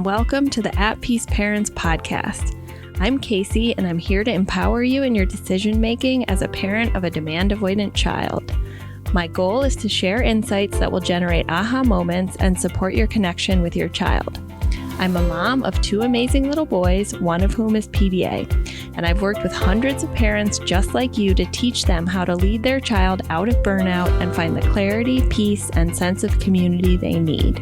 and welcome to the At Peace Parents podcast. I'm Casey, and I'm here to empower you in your decision-making as a parent of a demand-avoidant child. My goal is to share insights that will generate aha moments and support your connection with your child. I'm a mom of two amazing little boys, one of whom is PDA, and I've worked with hundreds of parents just like you to teach them how to lead their child out of burnout and find the clarity, peace, and sense of community they need.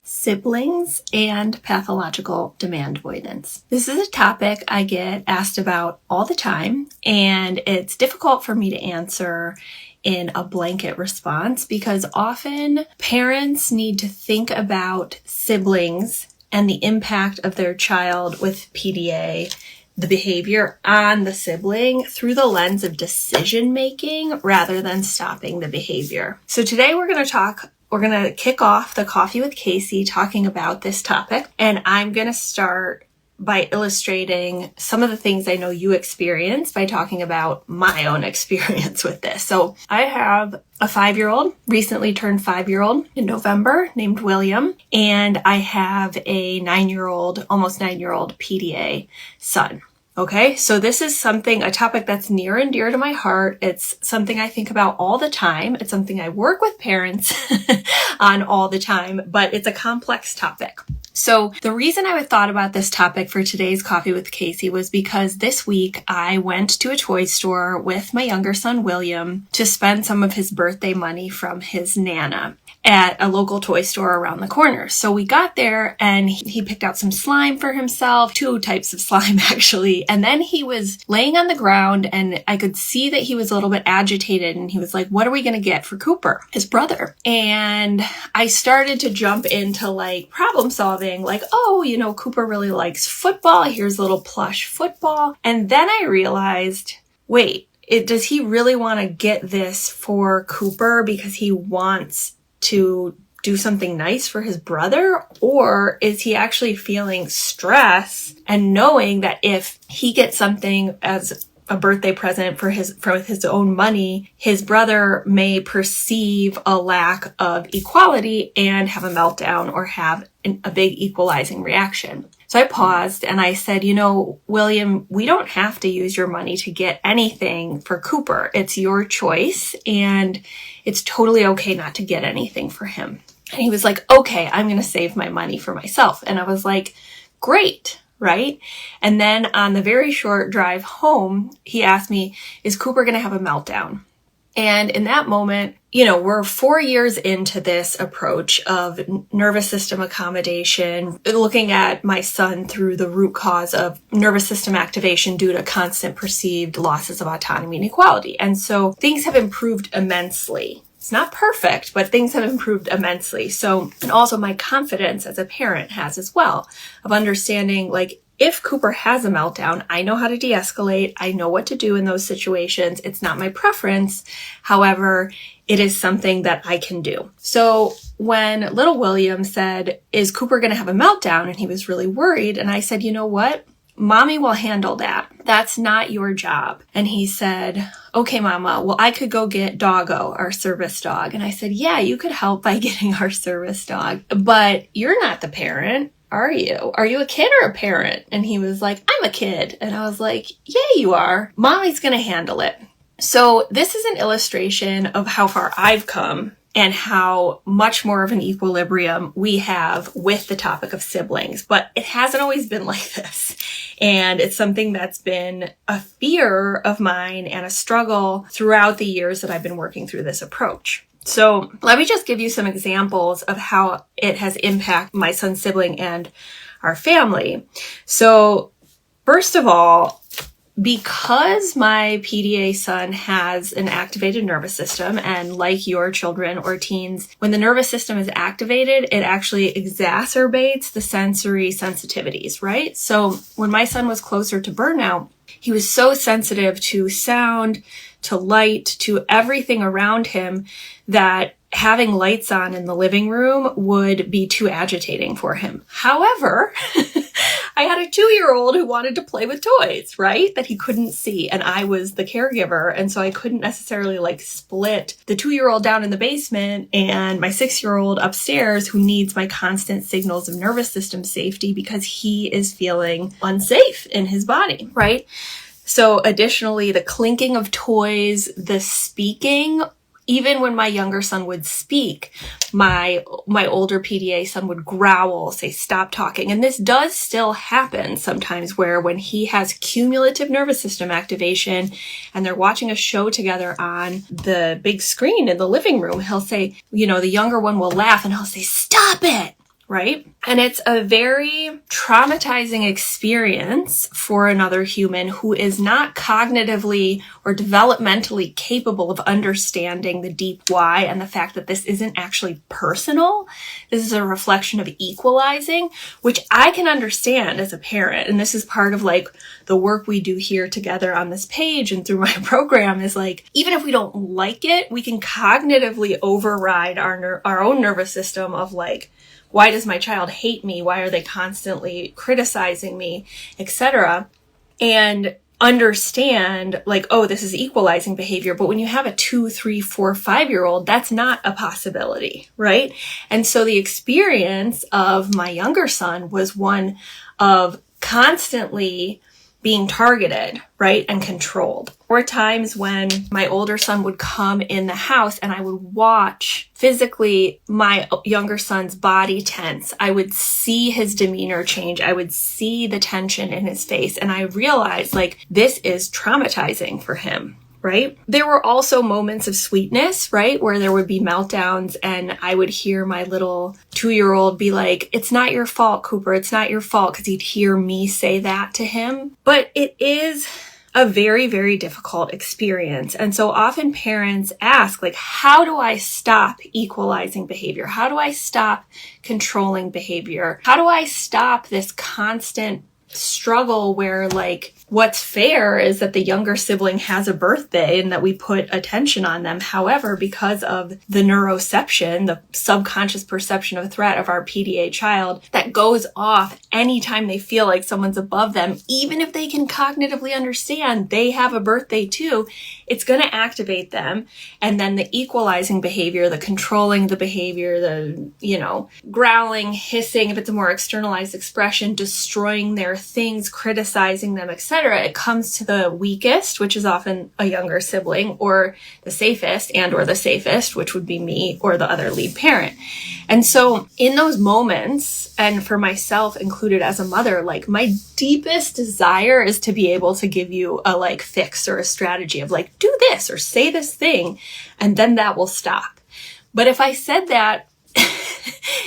Siblings and pathological demand avoidance. This is a topic I get asked about all the time, and it's difficult for me to answer in a blanket response because often parents need to think about siblings and the impact of their child with PDA, the behavior on the sibling through the lens of decision making rather than stopping the behavior. So today we're going to kick off the Coffee with Casey talking about this topic, and I'm going to start by illustrating some of the things I know you experience by talking about my own experience with this. So I have a 5-year-old, recently turned 5-year-old in November, named William, and I have a 9-year-old, almost 9-year-old PDA son. Okay, so this is a topic that's near and dear to my heart. It's something I think about all the time. It's something I work with parents on all the time, but it's a complex topic. So the reason I thought about this topic for today's Coffee with Casey was because this week I went to a toy store with my younger son, William, to spend some of his birthday money from his Nana at a local toy store around the corner. So we got there and he picked out some slime for himself, 2 types of slime actually. And then he was laying on the ground and I could see that he was a little bit agitated and he was like, what are we going to get for Cooper, his brother? And I started to jump into problem solving, Cooper really likes football. Here's a little plush football. And then I realized, wait, does he really want to get this for Cooper because he wants to do something nice for his brother? Or is he actually feeling stress and knowing that if he gets something as a birthday present from his own money, his brother may perceive a lack of equality and have a meltdown or have a big equalizing reaction? So I paused and I said, William, we don't have to use your money to get anything for Cooper. It's your choice and it's totally okay not to get anything for him. And he was like, okay, I'm going to save my money for myself. And I was like, great, right? And then on the very short drive home, he asked me, is Cooper going to have a meltdown? And in that moment, we're 4 years into this approach of nervous system accommodation, looking at my son through the root cause of nervous system activation due to constant perceived losses of autonomy and equality. And so things have improved immensely. It's not perfect, but things have improved immensely. So, and also my confidence as a parent has as well, of understanding if Cooper has a meltdown, I know how to de-escalate. I know what to do in those situations. It's not my preference. However, it is something that I can do. So when little William said, is Cooper going to have a meltdown? And he was really worried. And I said, you know what? Mommy will handle that. That's not your job. And he said, okay, Mama, well, I could go get Doggo, our service dog. And I said, yeah, you could help by getting our service dog, but you're not the parent. Are you? Are you a kid or a parent? And he was like, I'm a kid. And I was like, yeah, you are. Mommy's going to handle it. So this is an illustration of how far I've come and how much more of an equilibrium we have with the topic of siblings. But it hasn't always been like this. And it's something that's been a fear of mine and a struggle throughout the years that I've been working through this approach. So let me just give you some examples of how it has impacted my son's sibling and our family. So first of all, because my PDA son has an activated nervous system, and like your children or teens, when the nervous system is activated, it actually exacerbates the sensory sensitivities, right? So when my son was closer to burnout, he was so sensitive to sound, to light, to everything around him that having lights on in the living room would be too agitating for him. However, I I had a 2-year-old who wanted to play with toys, right? That he couldn't see. And I was the caregiver. And so I couldn't necessarily like split the 2-year-old down in the basement and my 6-year-old upstairs who needs my constant signals of nervous system safety because he is feeling unsafe in his body, right? So additionally, the clinking of toys, the speaking, even when my younger son would speak, my older PDA son would growl, say, stop talking. And this does still happen sometimes where when he has cumulative nervous system activation and they're watching a show together on the big screen in the living room, he'll say, the younger one will laugh and he'll say, stop it. Right? And it's a very traumatizing experience for another human who is not cognitively or developmentally capable of understanding the deep why and the fact that this isn't actually personal. This is a reflection of equalizing, which I can understand as a parent. And this is part of like the work we do here together on this page and through my program is like, even if we don't like it, we can cognitively override our own nervous system of like, why does my child hate me? Why are they constantly criticizing me, etc.? And understand like, oh, this is equalizing behavior. But when you have a 2, 3, 4, 5-year-old, that's not a possibility, right? And so the experience of my younger son was one of constantly being targeted, right, and controlled. There were times when my older son would come in the house and I would watch physically my younger son's body tense. I would see his demeanor change. I would see the tension in his face. And I realized like this is traumatizing for him. Right? There were also moments of sweetness, right? Where there would be meltdowns and I would hear my little 2-year-old be like, it's not your fault, Cooper. It's not your fault. Because he'd hear me say that to him. But it is a very, very difficult experience. And so often parents ask, like, how do I stop equalizing behavior? How do I stop controlling behavior? How do I stop this constant struggle where like what's fair is that the younger sibling has a birthday and that we put attention on them. However, because of the neuroception, the subconscious perception of threat of our PDA child that goes off anytime they feel like someone's above them, even if they can cognitively understand they have a birthday too, it's going to activate them. And then the equalizing behavior, the controlling the behavior, the, growling, hissing, if it's a more externalized expression, destroying their things, criticizing them, etc. It comes to the weakest, which is often a younger sibling, or the safest, which would be me or the other lead parent. And so in those moments, and for myself included as a mother, like my deepest desire is to be able to give you a like fix or a strategy of like, do this or say this thing, and then that will stop. But if I said that,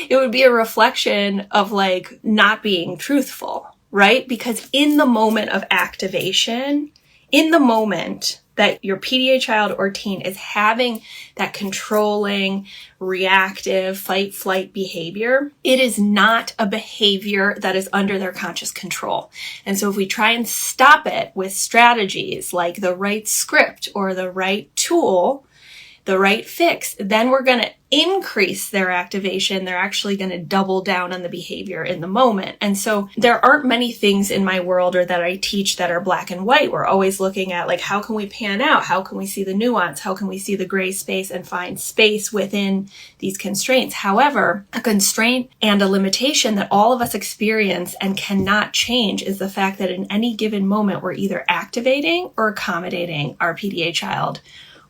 it would be a reflection of like not being truthful, right? Because in the moment of activation, in the moment that your PDA child or teen is having that controlling, reactive, fight-flight behavior, it is not a behavior that is under their conscious control. And so if we try and stop it with strategies like the right script or the right tool, the right fix, then we're going to increase their activation. They're actually going to double down on the behavior in the moment. And so there aren't many things in my world or that I teach that are black and white. We're always looking at like, how can we pan out? How can we see the nuance? How can we see the gray space and find space within these constraints? However, a constraint and a limitation that all of us experience and cannot change is the fact that in any given moment, we're either activating or accommodating our PDA child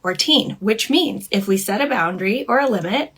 or teen, which means if we set a boundary or a limit,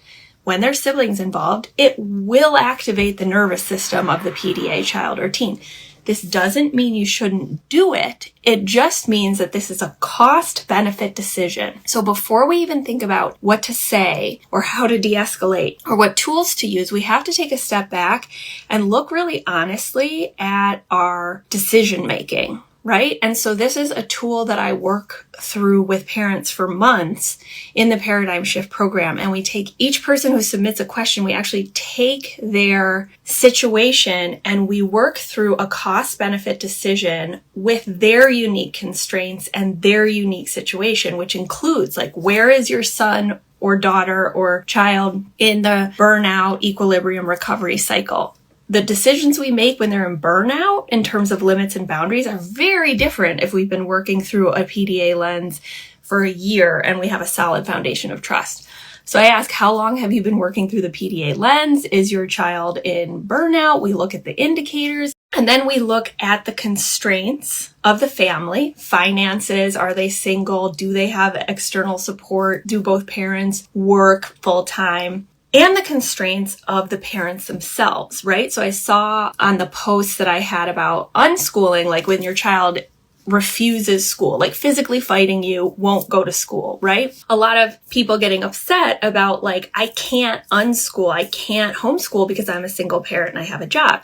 when there's siblings involved, it will activate the nervous system of the PDA child or teen. This doesn't mean you shouldn't do it. It just means that this is a cost-benefit decision. So before we even think about what to say or how to de-escalate or what tools to use, we have to take a step back and look really honestly at our decision-making. Right? And so this is a tool that I work through with parents for months in the Paradigm Shift program. And we take each person who submits a question, we actually take their situation and we work through a cost-benefit decision with their unique constraints and their unique situation, which includes like, where is your son or daughter or child in the burnout equilibrium recovery cycle? the decisions we make when they're in burnout in terms of limits and boundaries are very different if we've been working through a PDA lens for a year and we have a solid foundation of trust. So I ask, how long have you been working through the PDA lens? Is your child in burnout? We look at the indicators, and then we look at the constraints of the family. Finances, are they single? Do they have external support? Do both parents work full-time? And the constraints of the parents themselves, right? So I saw on the post that I had about unschooling, like when your child refuses school, like physically fighting you, won't go to school, right? A lot of people getting upset about like, I can't unschool, I can't homeschool because I'm a single parent and I have a job.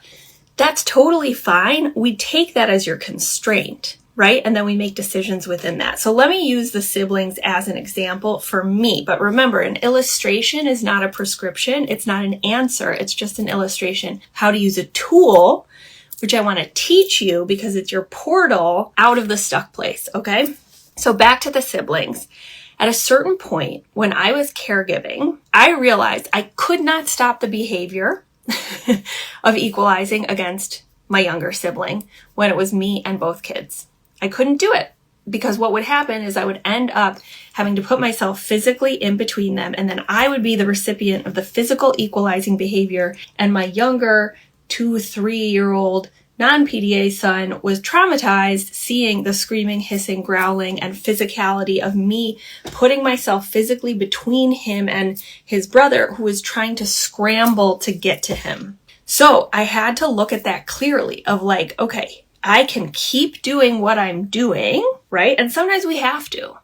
That's totally fine. We take that as your constraint, right? And then we make decisions within that. So let me use the siblings as an example for me. But remember, an illustration is not a prescription. It's not an answer. It's just an illustration. How to use a tool, which I want to teach you because it's your portal out of the stuck place, okay? So back to the siblings. At a certain point, when I was caregiving, I realized I could not stop the behavior of equalizing against my younger sibling when it was me and both kids. I couldn't do it because what would happen is I would end up having to put myself physically in between them, and then I would be the recipient of the physical equalizing behavior, and my younger 2-3-year-old non-PDA son was traumatized seeing the screaming, hissing, growling, and physicality of me putting myself physically between him and his brother, who was trying to scramble to get to him. So I had to look at that clearly of like, okay, I can keep doing what I'm doing, right? And sometimes we have to.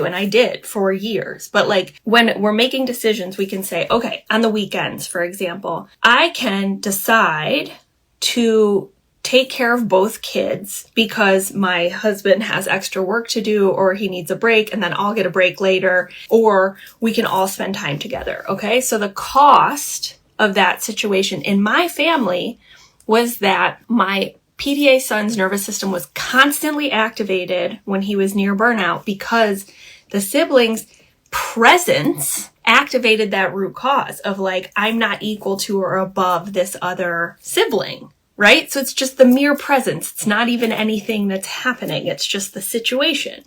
And I did for years. But like when we're making decisions, we can say, okay, on the weekends, for example, I can decide to take care of both kids because my husband has extra work to do, or he needs a break and then I'll get a break later, or we can all spend time together. Okay. So the cost of that situation in my family was that my PDA son's nervous system was constantly activated when he was near burnout because the siblings' presence activated that root cause of like, I'm not equal to or above this other sibling, right? So it's just the mere presence. It's not even anything that's happening. It's just the situation.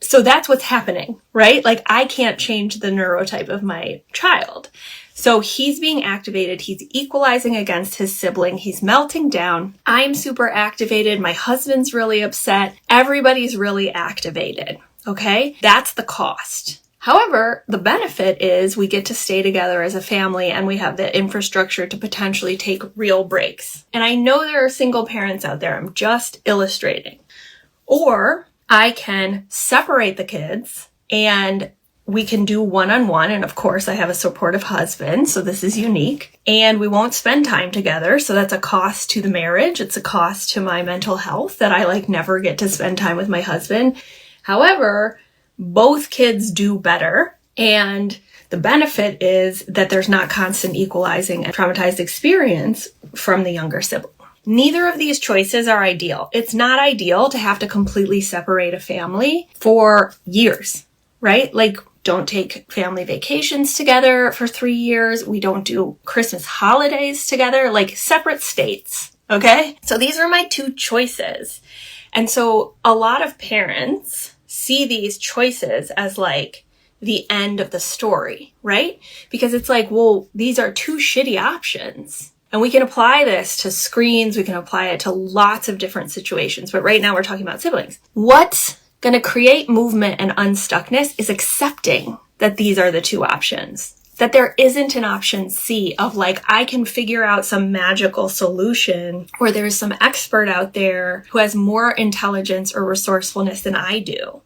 So that's what's happening, right? Like I can't change the neurotype of my child. So he's being activated. He's equalizing against his sibling. He's melting down. I'm super activated. My husband's really upset. Everybody's really activated. Okay. That's the cost. However, the benefit is we get to stay together as a family and we have the infrastructure to potentially take real breaks. And I know there are single parents out there. I'm just illustrating. Or I can separate the kids and we can do one-on-one. And of course, I have a supportive husband, so this is unique. And we won't spend time together. So that's a cost to the marriage. It's a cost to my mental health that I like never get to spend time with my husband. However, both kids do better. And the benefit is that there's not constant equalizing and traumatized experience from the younger sibling. Neither of these choices are ideal. It's not ideal to have to completely separate a family for years, right? Like, don't take family vacations together for 3 years. We don't do Christmas holidays together, like separate states, okay? So these are my two choices. And so a lot of parents see these choices as like the end of the story, right? Because it's like, well, these are two shitty options. And we can apply this to screens. We can apply it to lots of different situations. But right now we're talking about siblings. What's going to create movement and unstuckness is accepting that these are the two options. That there isn't an option C of like, I can figure out some magical solution, or there's some expert out there who has more intelligence or resourcefulness than I do.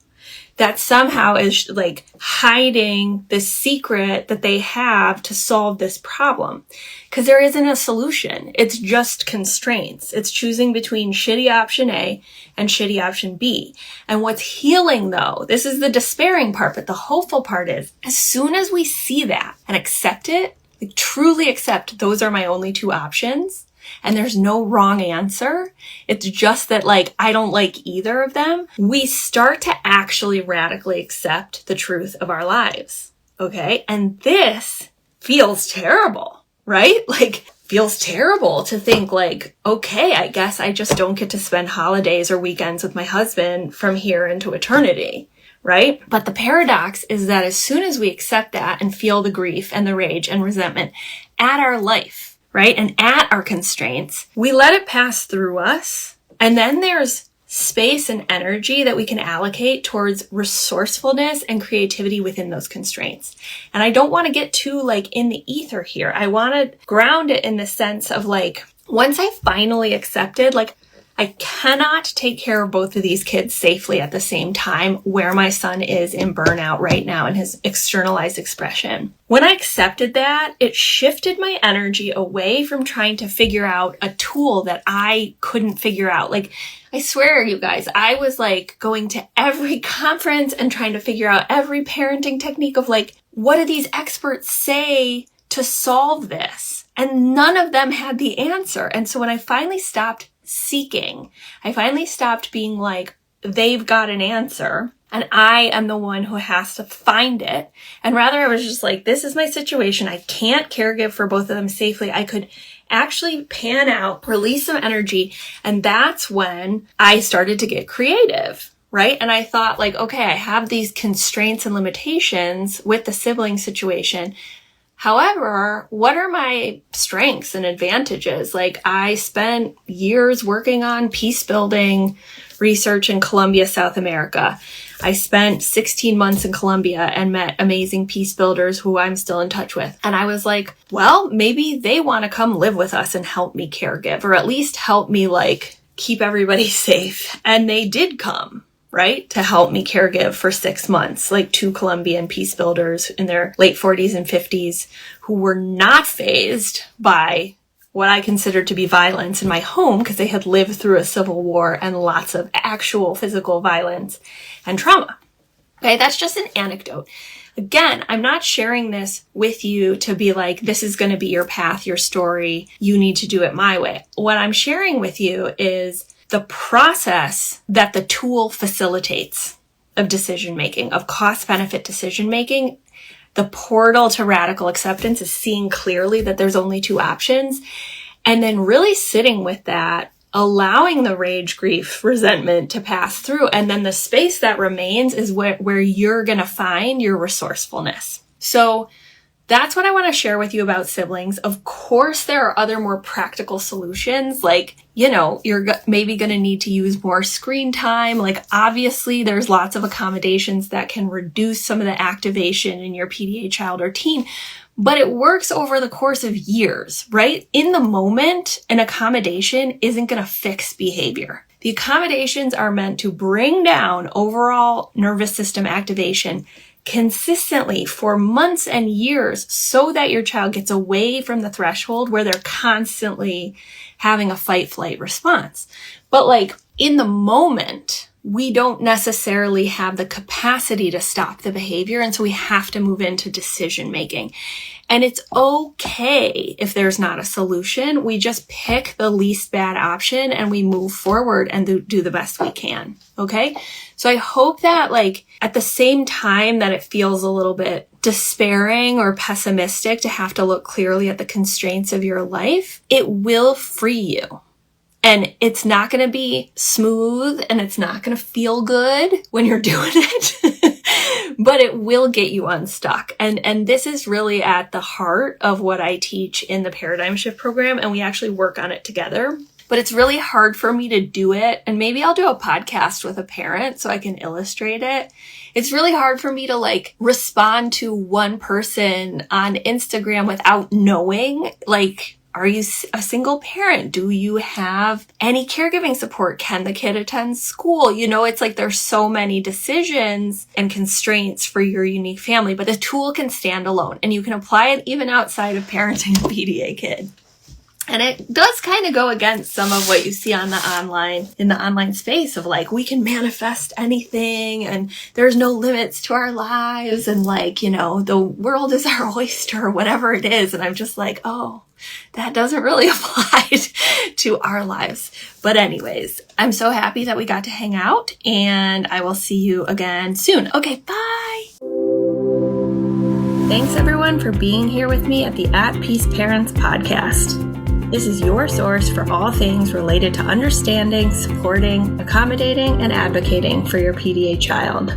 That somehow is like hiding the secret that they have to solve this problem. Because there isn't a solution. It's just constraints. It's choosing between shitty option A and shitty option B. And what's healing though, this is the despairing part, but the hopeful part is as soon as we see that and accept it, like truly accept those are my only two options, and there's no wrong answer. It's just that like, I don't like either of them. We start to actually radically accept the truth of our lives. Okay. And this feels terrible, right? Like, feels terrible to think like, okay, I guess I just don't get to spend holidays or weekends with my husband from here into eternity, right? But the paradox is that as soon as we accept that and feel the grief and the rage and resentment at our life, right, and at our constraints, we let it pass through us. And then there's space and energy that we can allocate towards resourcefulness and creativity within those constraints. And I don't want to get too like in the ether here. I want to ground it in the sense of like, once I finally accepted, like, I cannot take care of both of these kids safely at the same time where my son is in burnout right now in his externalized expression. When I accepted that, it shifted my energy away from trying to figure out a tool that I couldn't figure out. Like, I swear, you guys, I was like going to every conference and trying to figure out every parenting technique of like, what do these experts say to solve this? And none of them had the answer. And so when I finally stopped seeking, I finally stopped being like, they've got an answer and I am the one who has to find it. And rather I was just like, this is my situation. I can't caregive for both of them safely. I could actually pan out, release some energy. And that's when I started to get creative, right? And I thought like, okay, I have these constraints and limitations with the sibling situation. However, what are my strengths and advantages? Like, I spent years working on peace building research in Colombia, South America. I spent 16 months in Colombia and met amazing peace builders who I'm still in touch with. And I was like, well, maybe they want to come live with us and help me caregive, or at least help me like keep everybody safe. And they did come, right, to help me caregive for 6 months, like 2 Colombian peace builders in their late 40s and 50s who were not fazed by what I considered to be violence in my home because they had lived through a civil war and lots of actual physical violence and trauma. Okay, that's just an anecdote. Again, I'm not sharing this with you to be like, this is going to be your path, your story. You need to do it my way. What I'm sharing with you is the process that the tool facilitates of decision-making, of cost-benefit decision-making. The portal to radical acceptance is seeing clearly that there's only 2 options, and then really sitting with that, allowing the rage, grief, resentment to pass through. And then the space that remains is where you're going to find your resourcefulness. So that's what I want to share with you about siblings. Of course, there are other more practical solutions, like, you know, you're maybe going to need to use more screen time. Like, obviously, there's lots of accommodations that can reduce some of the activation in your PDA child or teen, but it works over the course of years, right? In the moment, an accommodation isn't going to fix behavior. The accommodations are meant to bring down overall nervous system activation consistently for months and years so that your child gets away from the threshold where they're constantly having a fight-flight response. But like in the moment, we don't necessarily have the capacity to stop the behavior. And so we have to move into decision making. And it's okay if there's not a solution. We just pick the least bad option and we move forward and do the best we can. Okay. So I hope that like at the same time that it feels a little bit despairing or pessimistic to have to look clearly at the constraints of your life, it will free you. And it's not going to be smooth and it's not going to feel good when you're doing it, but it will get you unstuck. And this is really at the heart of what I teach in the Paradigm Shift program. And we actually work on it together, but it's really hard for me to do it. And maybe I'll do a podcast with a parent so I can illustrate it. It's really hard for me to like respond to one person on Instagram without knowing, like, are you a single parent? Do you have any caregiving support? Can the kid attend school? You know, it's like there's so many decisions and constraints for your unique family, but the tool can stand alone and you can apply it even outside of parenting a PDA kid. And it does kind of go against some of what you see on in the online space of like, we can manifest anything and there's no limits to our lives. And like, you know, the world is our oyster, whatever it is. And I'm just like, oh, that doesn't really apply to our lives. But anyways, I'm so happy that we got to hang out and I will see you again soon. Okay, bye. Thanks everyone for being here with me at the At Peace Parents podcast. This is your source for all things related to understanding, supporting, accommodating, and advocating for your PDA child.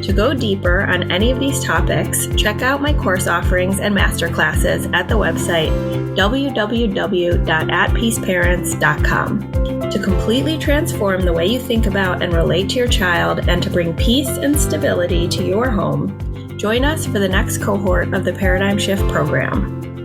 To go deeper on any of these topics, check out my course offerings and masterclasses at the website www.atpeaceparents.com. To completely transform the way you think about and relate to your child and to bring peace and stability to your home, join us for the next cohort of the Paradigm Shift program.